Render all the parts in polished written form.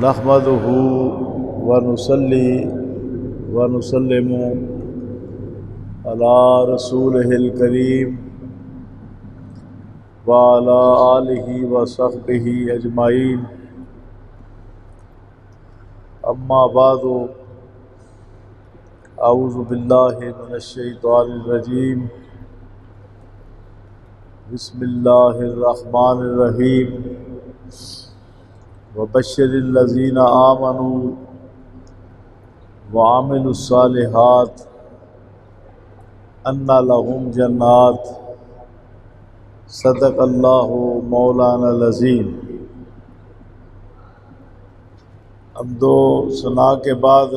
نحمدہ ونصلی ونسلم علی رسولہ الکریم وعلی آلہ وصحبہ اجمعین، اما بعد، اعوذ باللہ من الشیطان الرجیم، بسم اللہ الرحمن الرحیم، وبشر الذین آمنوا وعملوا الصالحات ان لهم جنات، صدق اللہ مولانا العظیم۔ حمد و ثنا کے بعد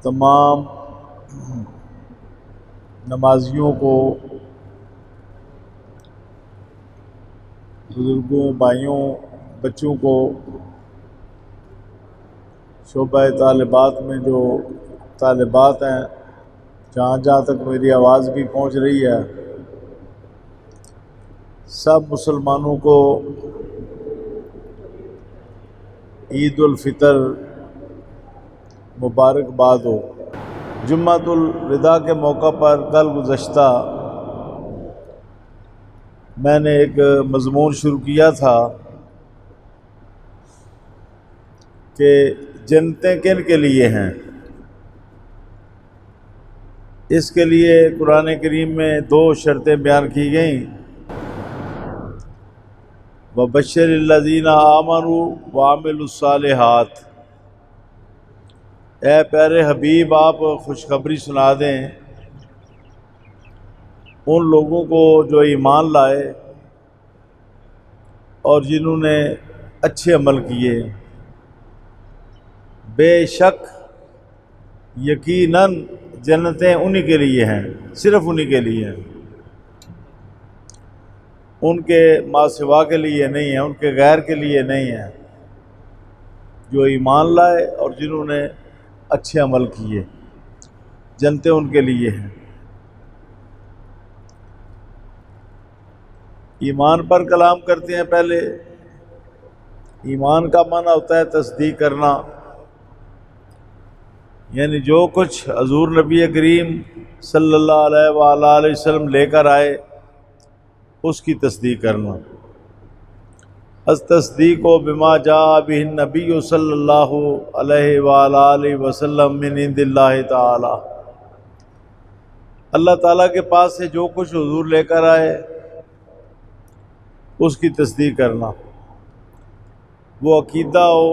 تمام نمازیوں کو، بزرگوں، بھائیوں، بچوں کو، شعبہ طالبات میں جو طالبات ہیں، جہاں جہاں تک میری آواز بھی پہنچ رہی ہے، سب مسلمانوں کو عید الفطر مبارکباد ہو۔ جمعۃ الوداع کے موقع پر کل گزشتہ میں نے ایک مضمون شروع کیا تھا کہ جنتیں کن کے لیے ہیں۔ اس کے لیے قرآن کریم میں دو شرطیں بیان کی گئیں، وَبَشِّرِ الَّذِينَ آمَنُوا وَعَمِلُوا الصَّالِحَاتِ۔ اے پیارے حبیب، آپ خوشخبری سنا دیں ان لوگوں کو جو ایمان لائے اور جنہوں نے اچھے عمل کیے، بے شک یقیناً جنتیں انہی کے لیے ہیں، صرف انہی کے لیے ہیں، ان کے ما سوا کے لیے نہیں ہیں، ان کے غیر کے لیے نہیں ہیں۔ جو ایمان لائے اور جنہوں نے اچھے عمل کیے، جنتیں ان کے لیے ہیں۔ ایمان پر کلام کرتے ہیں۔ پہلے ایمان کا معنی ہوتا ہے تصدیق کرنا، یعنی جو کچھ حضور نبی کریم صلی اللہ علیہ وآلہ وسلم لے کر آئے اس کی تصدیق کرنا۔ التصدیق بما جاء به النبی صلی اللہ علیہ وآلہ وسلم من عند اللہ تعالی۔ اللہ تعالیٰ کے پاس سے جو کچھ حضور لے کر آئے اس کی تصدیق کرنا، وہ عقیدہ ہو،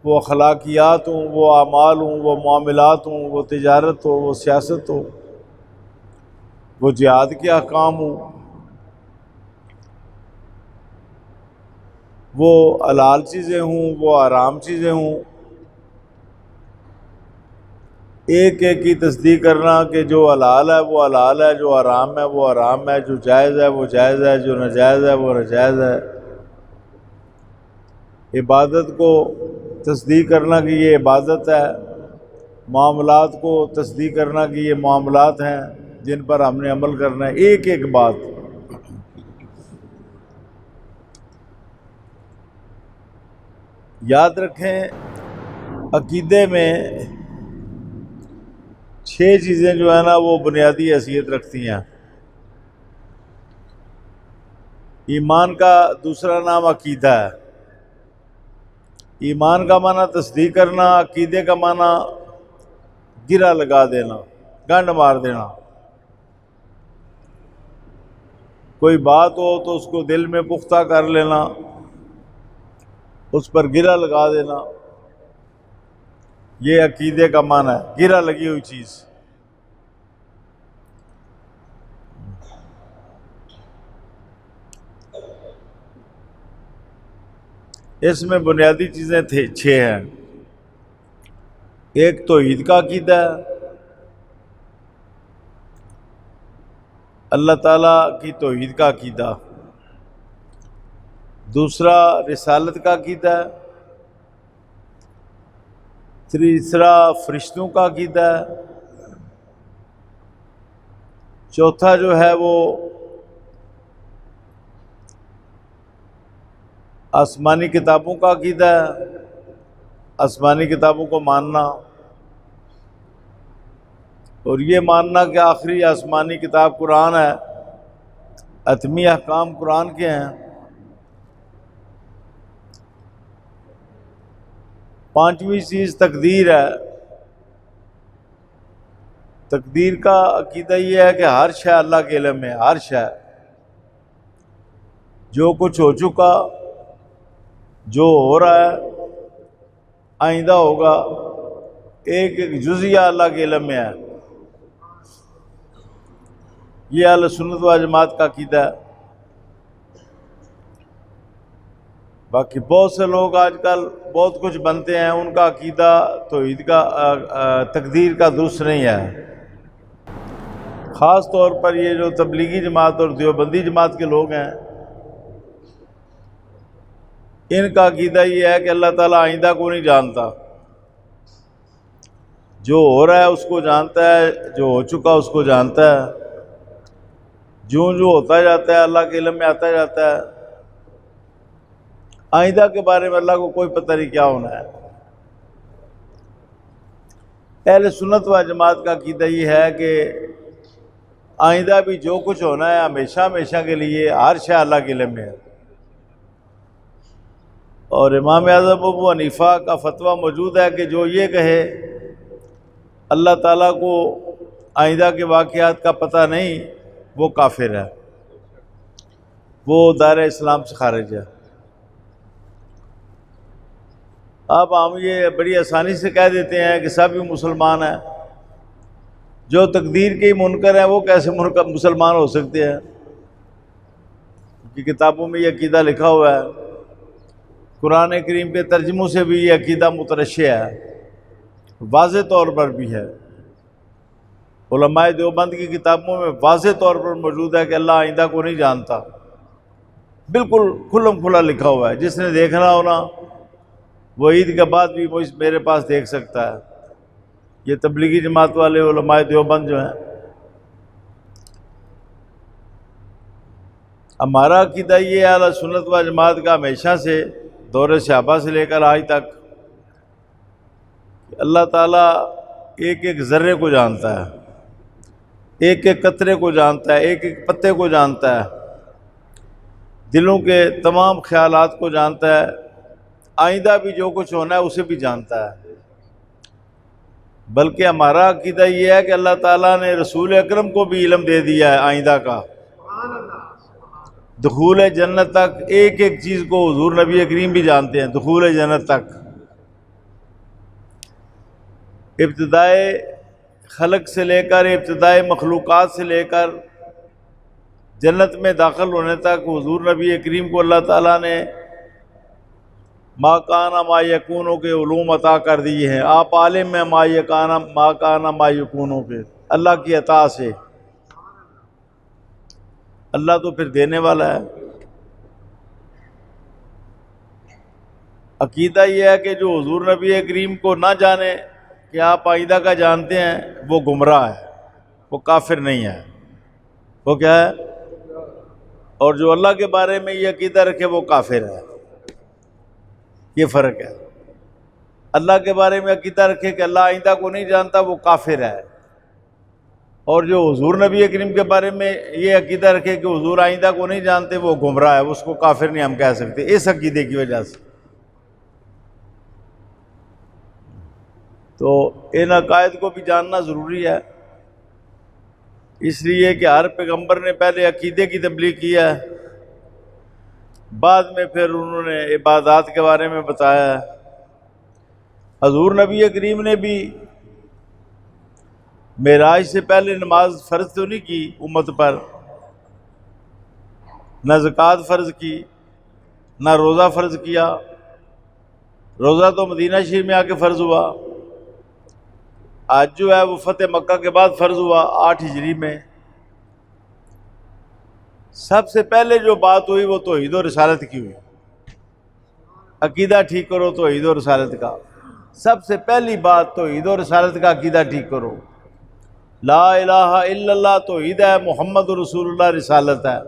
وہ اخلاقیات ہوں، وہ اعمال ہوں، وہ معاملات ہوں، وہ تجارت ہو، وہ سیاست ہو، وہ جہاد کے احکام ہوں، وہ حلال چیزیں ہوں، وہ حرام چیزیں ہوں، ایک ایک کی تصدیق کرنا کہ جو حلال ہے وہ حلال ہے، جو حرام ہے وہ حرام ہے، جو جائز ہے وہ جائز ہے، جو ناجائز ہے وہ ناجائز ہے۔ عبادت کو تصدیق کرنا کہ یہ عبادت ہے، معاملات کو تصدیق کرنا کہ یہ معاملات ہیں جن پر ہم نے عمل کرنا ہے، ایک ایک بات۔ یاد رکھیں، عقیدے میں 6 چیزیں جو ہیں نا وہ بنیادی حیثیت رکھتی ہیں۔ ایمان کا دوسرا نام عقیدہ ہے۔ ایمان کا معنی تصدیق کرنا، عقیدے کا معنی گرہ لگا دینا، گنڈ مار دینا۔ کوئی بات ہو تو اس کو دل میں پختہ کر لینا، اس پر گرہ لگا دینا، یہ عقیدے کا معنی ہے، گرہ لگی ہوئی چیز۔ اس میں بنیادی چیزیں 6 ہیں۔ ایک توحید کا عقیدہ ہے، اللہ تعالیٰ کی توحید کا عقیدہ۔ دوسرا رسالت کا عقیدہ ہے۔ تیسرا فرشتوں کا عقیدہ ہے۔ چوتھا جو ہے وہ آسمانی کتابوں کا عقیدہ ہے، آسمانی کتابوں کو ماننا، اور یہ ماننا کہ آخری آسمانی کتاب قرآن ہے، حتمی احکام قرآن کے ہیں۔ پانچویں چیز تقدیر ہے۔ تقدیر کا عقیدہ یہ ہے کہ ہر شے اللہ کے علم میں، ہر شے، جو کچھ ہو چکا، جو ہو رہا ہے، آئندہ ہوگا، ایک ایک جزیہ اللہ کے علم میں ہے۔ یہ اہل سنت و جماعت کا عقیدہ ہے۔ باقی بہت سے لوگ آج کل بہت کچھ بنتے ہیں، ان کا عقیدہ توحید کا تقدیر کا درست نہیں ہے۔ خاص طور پر یہ جو تبلیغی جماعت اور دیوبندی جماعت کے لوگ ہیں، ان کا عقیدہ یہ ہے کہ اللہ تعالیٰ آئندہ کو نہیں جانتا، جو ہو رہا ہے اس کو جانتا ہے، جو ہو چکا اس کو جانتا ہے، جو ہوتا جاتا ہے اللہ کے علم میں آتا جاتا ہے، آئندہ کے بارے میں اللہ کو کوئی پتہ نہیں کیا ہونا ہے۔ اہل سنت و جماعت کا عقیدہ یہ ہے کہ آئندہ بھی جو کچھ ہونا ہے ہمیشہ ہمیشہ کے لیے ہر شے اللہ کے علم میں ہے۔ اور امام اعظم ابو حنیفہ کا فتویٰ موجود ہے کہ جو یہ کہے اللہ تعالیٰ کو آئندہ کے واقعات کا پتہ نہیں، وہ کافر ہے، وہ دائرہ اسلام سے خارج ہے۔ اب ہم یہ بڑی آسانی سے کہہ دیتے ہیں کہ سب ہی مسلمان ہیں، جو تقدیر کے ہی منکر ہیں وہ کیسے مسلمان ہو سکتے ہیں؟ کہ کتابوں میں یہ عقیدہ لکھا ہوا ہے، قرآن کریم کے ترجموں سے بھی یہ عقیدہ مترشح ہے، واضح طور پر بھی ہے۔ علماء دیوبند کی کتابوں میں واضح طور پر موجود ہے کہ اللہ آئندہ کو نہیں جانتا، بالکل کھلم کھلا لکھا ہوا ہے۔ جس نے دیکھنا ہونا وہ عید کے بعد بھی میرے پاس دیکھ سکتا ہے۔ یہ تبلیغی جماعت والے علماء دیوبند جو ہیں، ہمارا عقیدہ یہ ہے اہل سنت و جماعت کا ہمیشہ سے دور صحابہ سے لے کر آج تک کہ اللہ تعالیٰ ایک ایک ذرے کو جانتا ہے، ایک ایک قطرے کو جانتا ہے، ایک ایک پتے کو جانتا ہے، دلوں کے تمام خیالات کو جانتا ہے، آئندہ بھی جو کچھ ہونا ہے اسے بھی جانتا ہے۔ بلکہ ہمارا عقیدہ یہ ہے کہ اللہ تعالیٰ نے رسول اکرم کو بھی علم دے دیا ہے آئندہ کا، دخول جنت تک ایک ایک چیز کو حضور نبی کریم بھی جانتے ہیں، دخول جنت تک، ابتدائے خلق سے لے کر ابتدائے مخلوقات سے لے کر جنت میں داخل ہونے تک حضور نبی کریم کو اللہ تعالیٰ نے ما کانا ما یکونوں کے علوم عطا کر دیے ہیں۔ آپ عالم میں ما کانا ما یکونوں کے، اللہ کی عطا سے۔ اللہ تو پھر دینے والا ہے۔ عقیدہ یہ ہے کہ جو حضور نبی کریم کو نہ جانے کہ آپ آئندہ کا جانتے ہیں وہ گمراہ ہے، وہ کافر نہیں ہے، وہ کیا ہے؟ اور جو اللہ کے بارے میں یہ عقیدہ رکھے وہ کافر ہے۔ یہ فرق ہے۔ اللہ کے بارے میں عقیدہ رکھے کہ اللہ آئندہ کو نہیں جانتا وہ کافر ہے، اور جو حضور نبی کریم کے بارے میں یہ عقیدہ رکھے کہ حضور آئندہ کو نہیں جانتے وہ گمراہ ہے، اس کو کافر نہیں ہم کہہ سکتے اس عقیدے کی وجہ سے۔ تو ان عقائد کو بھی جاننا ضروری ہے، اس لیے کہ ہر پیغمبر نے پہلے عقیدے کی تبلیغ کیا ہے، بعد میں پھر انہوں نے عبادات کے بارے میں بتایا ہے۔ حضور نبی کریم نے بھی معراج سے پہلے نماز فرض تو نہیں کی امت پر، نہ زکوٰۃ فرض کی، نہ روزہ فرض کیا۔ روزہ تو مدینہ شریف میں آ کے فرض ہوا، آج جو ہے وہ فتح مکہ کے بعد فرض ہوا 8 ہجری میں۔ سب سے پہلے جو بات ہوئی وہ توحید و رسالت کی ہوئی۔ عقیدہ ٹھیک کرو توحید و رسالت کا، سب سے پہلی بات توحید و رسالت کا عقیدہ ٹھیک کرو۔ لا الہ الا اللہ توحید ہے، محمد رسول اللہ رسالت ہے۔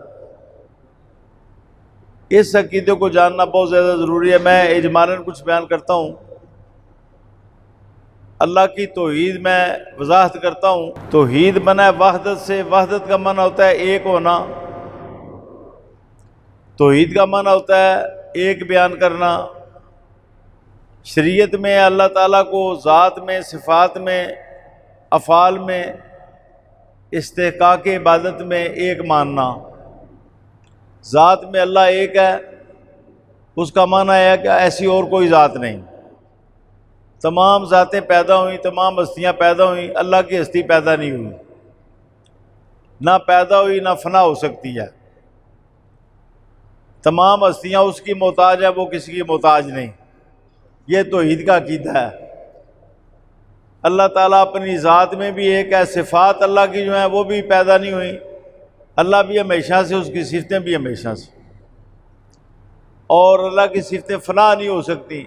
اس عقیدے کو جاننا بہت زیادہ ضروری ہے۔ میں اجمالاً کچھ بیان کرتا ہوں۔ اللہ کی توحید میں وضاحت کرتا ہوں۔ توحید بنا ہے وحدت سے، وحدت کا معنی ہوتا ہے ایک ہونا، توحید کا معنی ہوتا ہے ایک بیان کرنا۔ شریعت میں اللہ تعالیٰ کو ذات میں، صفات میں، افعال میں، استحقاق عبادت میں ایک ماننا۔ ذات میں اللہ ایک ہے، اس کا معنی ہے کہ ایسی اور کوئی ذات نہیں۔ تمام ذاتیں پیدا ہوئیں، تمام ہستیاں پیدا ہوئیں، اللہ کی ہستی پیدا نہیں ہوئی، نہ پیدا ہوئی نہ فنا ہو سکتی ہے۔ تمام ہستیاں اس کی محتاج ہے، وہ کسی کی محتاج نہیں۔ یہ توحید کا عقیدہ ہے۔ اللہ تعالیٰ اپنی ذات میں بھی ایک ہے، صفات اللہ کی جو ہیں وہ بھی پیدا نہیں ہوئیں، اللہ بھی ہمیشہ سے، اس کی صفتیں بھی ہمیشہ سے، اور اللہ کی صفتیں فنا نہیں ہو سکتی۔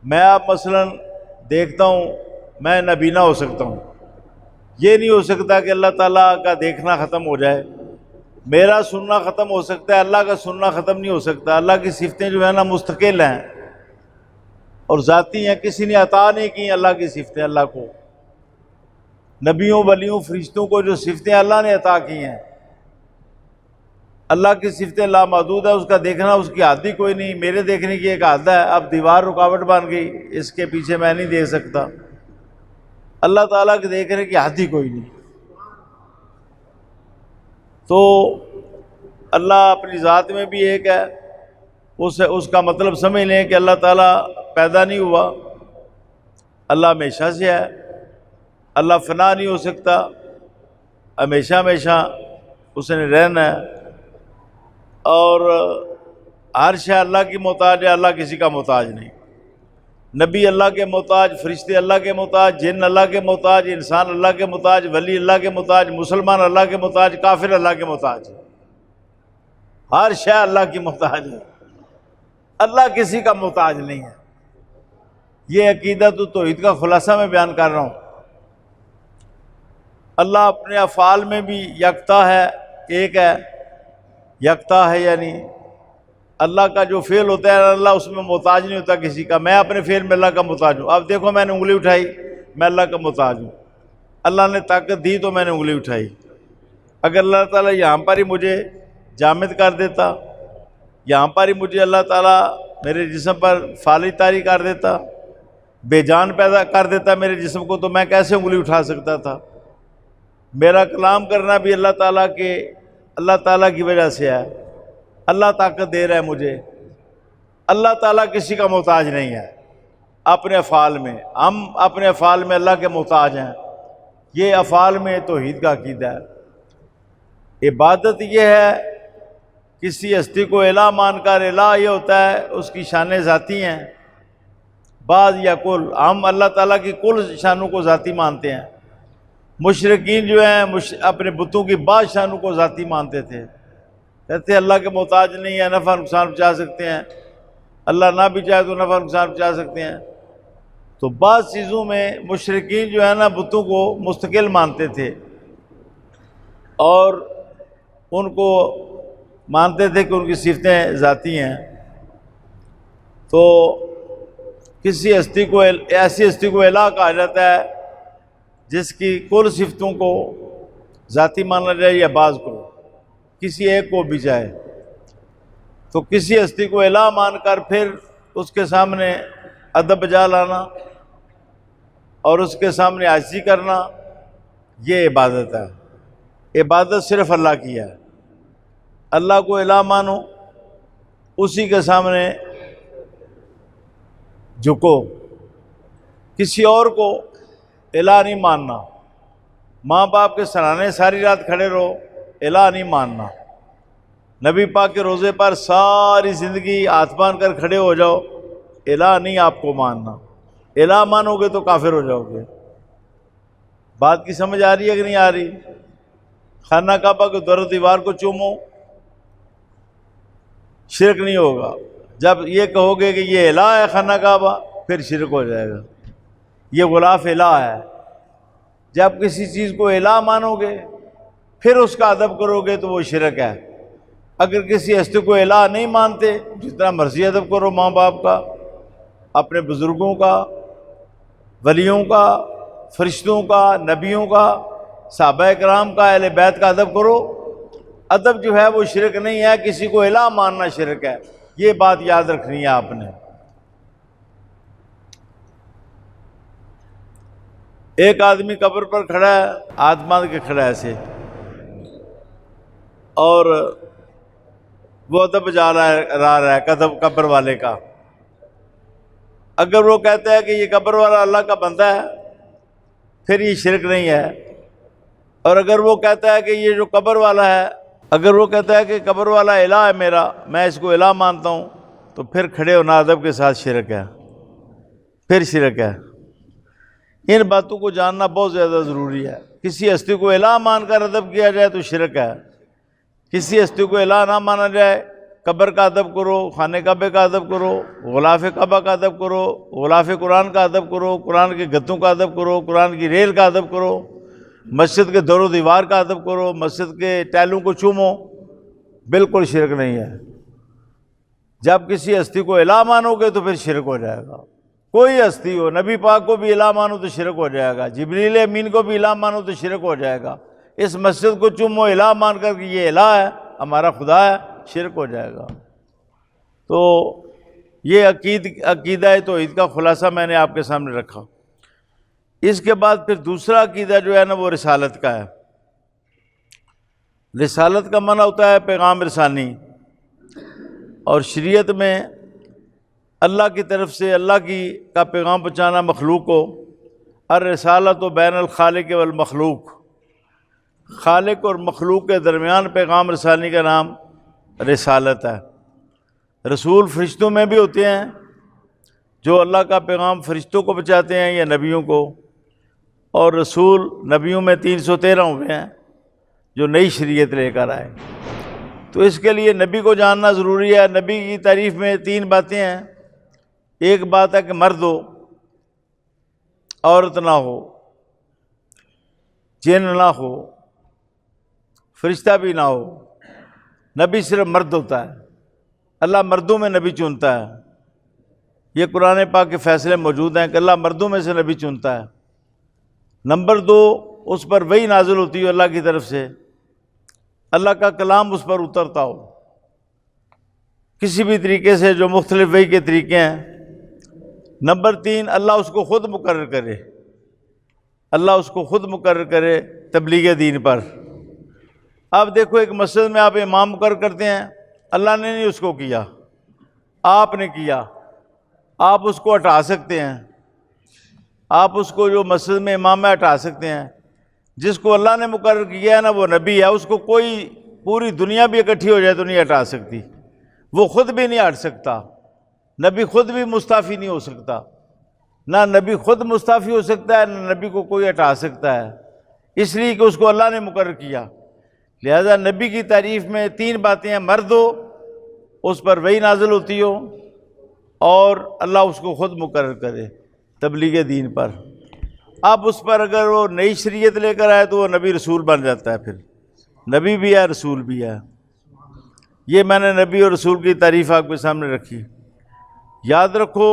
میں آپ مثلا دیکھتا ہوں، میں نابینا ہو سکتا ہوں، یہ نہیں ہو سکتا کہ اللہ تعالیٰ کا دیکھنا ختم ہو جائے۔ میرا سننا ختم ہو سکتا ہے، اللہ کا سننا ختم نہیں ہو سکتا۔ اللہ کی صفتیں جو ہیں نا مستقل ہیں اور ذاتی ہیں، کسی نے عطا نہیں کی اللہ کی صفتیں اللہ کو۔ نبیوں، ولیوں، فرشتوں کو جو صفتیں اللہ نے عطا کی ہیں، اللہ کی صفتیں لامحدود ہے، اس کا دیکھنا اس کی حد ہی کوئی نہیں۔ میرے دیکھنے کی ایک حد ہے، اب دیوار رکاوٹ بن گئی، اس کے پیچھے میں نہیں دیکھ سکتا۔ اللہ تعالیٰ کے دیکھنے کی حد ہی کوئی نہیں۔ تو اللہ اپنی ذات میں بھی ایک ہے، اس کا مطلب سمجھ لیں کہ اللہ تعالیٰ پیدا نہیں ہوا، اللہ ہمیشہ سے ہے، اللہ فنا نہیں ہو سکتا، ہمیشہ ہمیشہ اس نے رہنا ہے، اور ہر شے اللہ کی محتاج ہے، اللہ کسی کا محتاج نہیں۔ نبی اللہ کے محتاج، فرشتے اللہ کے محتاج، جن اللہ کے محتاج، انسان اللہ کے محتاج، ولی اللہ کے محتاج، مسلمان اللہ کے محتاج، کافر اللہ کے محتاج، ہر شے اللہ کی محتاج ہے، اللہ کسی کا محتاج نہیں ہے۔ یہ عقیدہ تو توحید کا خلاصہ میں بیان کر رہا ہوں۔ اللہ اپنے افعال میں بھی یکتا ہے، ایک ہے، یکتا ہے، یعنی اللہ کا جو فعل ہوتا ہے اللہ اس میں محتاج نہیں ہوتا کسی کا۔ میں اپنے فعل میں اللہ کا محتاج ہوں۔ اب دیکھو میں نے انگلی اٹھائی، میں اللہ کا محتاج ہوں۔ اللہ نے طاقت دی تو میں نے انگلی اٹھائی۔ اگر اللہ تعالیٰ یہاں پر ہی مجھے جامد کر دیتا، یہاں پر ہی مجھے اللہ تعالیٰ میرے جسم پر فالج طاری کر دیتا، بے جان پیدا کر دیتا میرے جسم کو، تو میں کیسے انگلی اٹھا سکتا تھا؟ میرا کلام کرنا بھی اللہ تعالیٰ کی وجہ سے ہے۔ اللہ طاقت دے رہا ہے مجھے۔ اللہ تعالیٰ کسی کا محتاج نہیں ہے اپنے افعال میں، ہم اپنے افعال میں اللہ کے محتاج ہیں۔ یہ افعال میں توحید کا عقیدہ ہے۔ عبادت یہ ہے کسی ہستی کو الہ مان کر، الہ یہ ہوتا ہے اس کی شانیں ذاتی ہیں، بعض یا کل، ہم اللہ تعالیٰ کی کل شانوں کو ذاتی مانتے ہیں۔ مشرکین جو ہیں اپنے بتوں کی بعض شانوں کو ذاتی مانتے تھے، کہتے ہیں اللہ کے محتاج نہیں ہے، نفع نقصان پہنچا سکتے ہیں، اللہ نہ بھی چاہے تو نفع نقصان پہنچا سکتے ہیں۔ تو بعض چیزوں میں مشرکین جو ہے نا بتوں کو مستقل مانتے تھے اور ان کو مانتے تھے کہ ان کی صفتیں ذاتی ہیں۔ تو کسی ہستی کو، ایسی ہستی کو الہ کہا جاتا ہے جس کی کل صفتوں کو ذاتی مانا جائے یا بعض کو، کسی ایک کو بھی چاہے۔ تو کسی ہستی کو الہ مان کر پھر اس کے سامنے ادب بجا لانا اور اس کے سامنے عاجزی کرنا، یہ عبادت ہے۔ عبادت صرف اللہ کی ہے۔ اللہ کو الہ مانو، اسی کے سامنے جھکو، کسی اور کو الہ نہیں ماننا۔ ماں باپ کے سرانے ساری رات کھڑے رہو، الہ نہیں ماننا۔ نبی پاک کے روزے پر ساری زندگی ہاتھ باندھ کر کھڑے ہو جاؤ، الہ نہیں آپ کو ماننا۔ الہ مانو گے تو کافر ہو جاؤ گے۔ بات کی سمجھ آ رہی ہے کہ نہیں آ رہی؟ خانہ کعبہ کے در و دیوار کو چومو، شرک نہیں ہوگا۔ جب یہ کہو گے کہ یہ الہ ہے خانہ کعبہ، پھر شرک ہو جائے گا، یہ غلاف الہ ہے۔ جب کسی چیز کو الہ مانو گے پھر اس کا ادب کرو گے تو وہ شرک ہے۔ اگر کسی ہستی کو الہ نہیں مانتے، جتنا مرضی ادب کرو ماں باپ کا، اپنے بزرگوں کا، ولیوں کا، فرشتوں کا، نبیوں کا، صحابہ کرام کا، اہل بیت کا ادب کرو، ادب جو ہے وہ شرک نہیں ہے، کسی کو الہ ماننا شرک ہے، یہ بات یاد رکھنی ہے آپ نے۔ ایک آدمی قبر پر کھڑا ہے، ہاتھ باندھ کے کھڑا ہے ایسے، اور وہ ادب جا رہا ہے قبر والے کا۔ اگر وہ کہتا ہے کہ یہ قبر والا اللہ کا بندہ ہے، پھر یہ شرک نہیں ہے، اور اگر وہ کہتا ہے کہ یہ جو قبر والا ہے، اگر وہ کہتا ہے کہ قبر والا الہ ہے میرا، میں اس کو الہ مانتا ہوں، تو پھر کھڑے ہونا ادب کے ساتھ شرک ہے، پھر شرک ہے۔ ان باتوں کو جاننا بہت زیادہ ضروری ہے۔ کسی ہستی کو الہ مان کر ادب کیا جائے تو شرک ہے، کسی ہستی کو الہ نہ مانا جائے، قبر کا ادب کرو، خانہ کعبہ کا ادب کرو، غلاف کعبہ کا ادب کرو، غلاف قرآن کا ادب کرو، قرآن کے گدوں کا ادب کرو، قرآن کی ریل کا ادب کرو، مسجد کے دور و دیوار کا ادب کرو، مسجد کے ٹائلوں کو چومو، بالکل شرک نہیں ہے۔ جب کسی ہستی کو الہ مانو گے تو پھر شرک ہو جائے گا۔ کوئی ہستی ہو، نبی پاک کو بھی الہ مانو تو شرک ہو جائے گا، جبریل امین کو بھی الہ مانو تو شرک ہو جائے گا۔ اس مسجد کو چومو الہ مان کر کہ یہ الہ ہے، ہمارا خدا ہے، شرک ہو جائے گا۔ تو یہ عقیدہ توحید کا خلاصہ میں نے آپ کے سامنے رکھا۔ اس کے بعد پھر دوسرا عقیدہ جو ہے نا وہ رسالت کا ہے۔ رسالت کا معنی ہوتا ہے پیغام رسانی، اور شریعت میں اللہ کی طرف سے اللہ کا پیغام پہنچانا مخلوق کو۔ الرسالۃ بین الخالق والمخلوق، خالق اور مخلوق کے درمیان پیغام رسانی کا نام رسالت ہے۔ رسول فرشتوں میں بھی ہوتے ہیں جو اللہ کا پیغام فرشتوں کو پہنچاتے ہیں یا نبیوں کو، اور رسول نبیوں میں 313 ہوئے ہیں جو نئی شریعت لے کر آئے۔ تو اس کے لیے نبی کو جاننا ضروری ہے۔ نبی کی تعریف میں 3 باتیں ہیں۔ ایک بات ہے کہ مرد ہو، عورت نہ ہو، جن نہ ہو، فرشتہ بھی نہ ہو، نبی صرف مرد ہوتا ہے۔ اللہ مردوں میں نبی چنتا ہے، یہ قرآن پاک کے فیصلے موجود ہیں کہ اللہ مردوں میں سے نبی چنتا ہے۔ نمبر 2، اس پر وحی نازل ہوتی ہے اللہ کی طرف سے، اللہ کا کلام اس پر اترتا ہو کسی بھی طریقے سے، جو مختلف وحی کے طریقے ہیں۔ نمبر 3، اللہ اس کو خود مقرر کرے، اللہ اس کو خود مقرر کرے تبلیغ دین پر۔ اب دیکھو، ایک مسجد میں آپ امام مقرر کرتے ہیں، اللہ نے نہیں اس کو کیا، آپ نے کیا۔ آپ اس کو ہٹا سکتے ہیں، آپ اس کو جو مسجد میں امام ہے ہٹا سکتے ہیں۔ جس کو اللہ نے مقرر کیا ہے نا وہ نبی ہے، اس کو کوئی پوری دنیا بھی اکٹھی ہو جائے تو نہیں ہٹا سکتی، وہ خود بھی نہیں ہٹ سکتا۔ نبی خود بھی مستعفی نہیں ہو سکتا، نہ نبی خود مستعفی ہو سکتا ہے، نہ نبی کو کوئی ہٹا سکتا ہے، اس لیے کہ اس کو اللہ نے مقرر کیا۔ لہذا نبی کی تعریف میں 3 باتیں ہیں: مرد ہو، اس پر وحی نازل ہوتی ہو، اور اللہ اس کو خود مقرر کرے تبلیغ دین پر۔ اب اس پر اگر وہ نئی شریعت لے کر آئے تو وہ نبی رسول بن جاتا ہے، پھر نبی بھی ہے رسول بھی ہے۔ یہ میں نے نبی اور رسول کی تعریف آپ کے سامنے رکھی۔ یاد رکھو،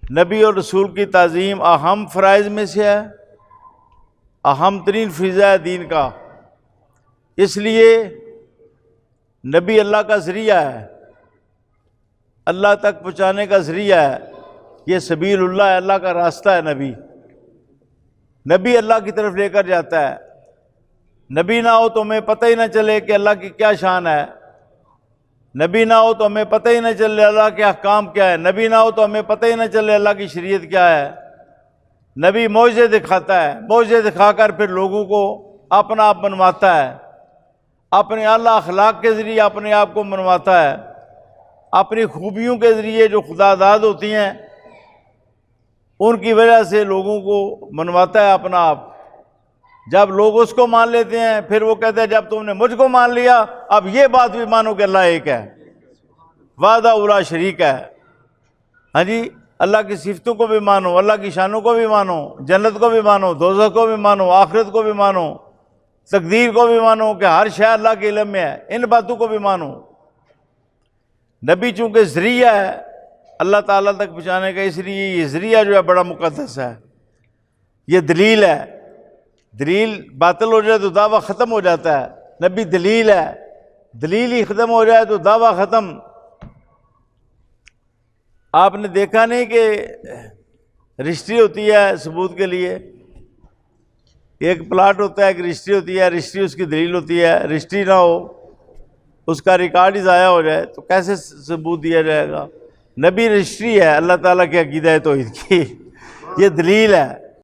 نبی اور رسول کی تعظیم اہم فرائض میں سے ہے، اہم ترین فریضہ ہے دین کا۔ اس لیے نبی اللہ کا ذریعہ ہے، اللہ تک پہنچانے کا ذریعہ ہے، یہ سبیل اللہ ہے، اللہ کا راستہ ہے۔ نبی اللہ کی طرف لے کر جاتا ہے۔ نبی نہ ہو تو ہمیں پتہ ہی نہ چلے کہ اللہ کی کیا شان ہے، نبی نہ ہو تو ہمیں پتہ ہی نہ چلے اللہ کے احکام کیا ہے، نبی نہ ہو تو ہمیں پتہ ہی نہ چلے اللہ کی شریعت کیا ہے۔ نبی معجزے دکھاتا ہے، معجزے دکھا کر پھر لوگوں کو اپنا آپ منواتا ہے، اپنے اعلیٰ اخلاق کے ذریعے اپنے آپ کو منواتا ہے، اپنی خوبیوں کے ذریعے جو خدا داد ہوتی ہیں ان کی وجہ سے لوگوں کو منواتا ہے اپنا آپ۔ جب لوگ اس کو مان لیتے ہیں پھر وہ کہتے ہیں جب تم نے مجھ کو مان لیا اب یہ بات بھی مانو کہ اللہ ایک ہے، وحدہ لا شریک ہے۔ ہاں جی، اللہ کی صفتوں کو بھی مانو، اللہ کی شانوں کو بھی مانو، جنت کو بھی مانو، دوزخ کو بھی مانو، آخرت کو بھی مانو، تقدیر کو بھی مانو کہ ہر شے اللہ کے علم میں ہے، ان باتوں کو بھی مانو۔ نبی چونکہ ذریعہ ہے اللہ تعالیٰ تک پہنچانے کا، اس لیے یہ ذریعہ جو ہے بڑا مقدس ہے، یہ دلیل ہے۔ دلیل باطل ہو جائے تو دعویٰ ختم ہو جاتا ہے، نبی دلیل ہے، دلیل ہی ختم ہو جائے تو دعویٰ ختم۔ آپ نے دیکھا نہیں کہ رجسٹری ہوتی ہے ثبوت کے لیے، ایک پلاٹ ہوتا ہے، ایک رجسٹری ہوتی ہے، رجسٹری اس کی دلیل ہوتی ہے، رجسٹری نہ ہو اس کا ریکارڈ ہی ضائع ہو جائے تو کیسے ثبوت دیا جائے گا؟ نبی رجسٹری ہے اللہ تعالیٰ کے عقیدہ توحید کی، یہ دلیل ہے۔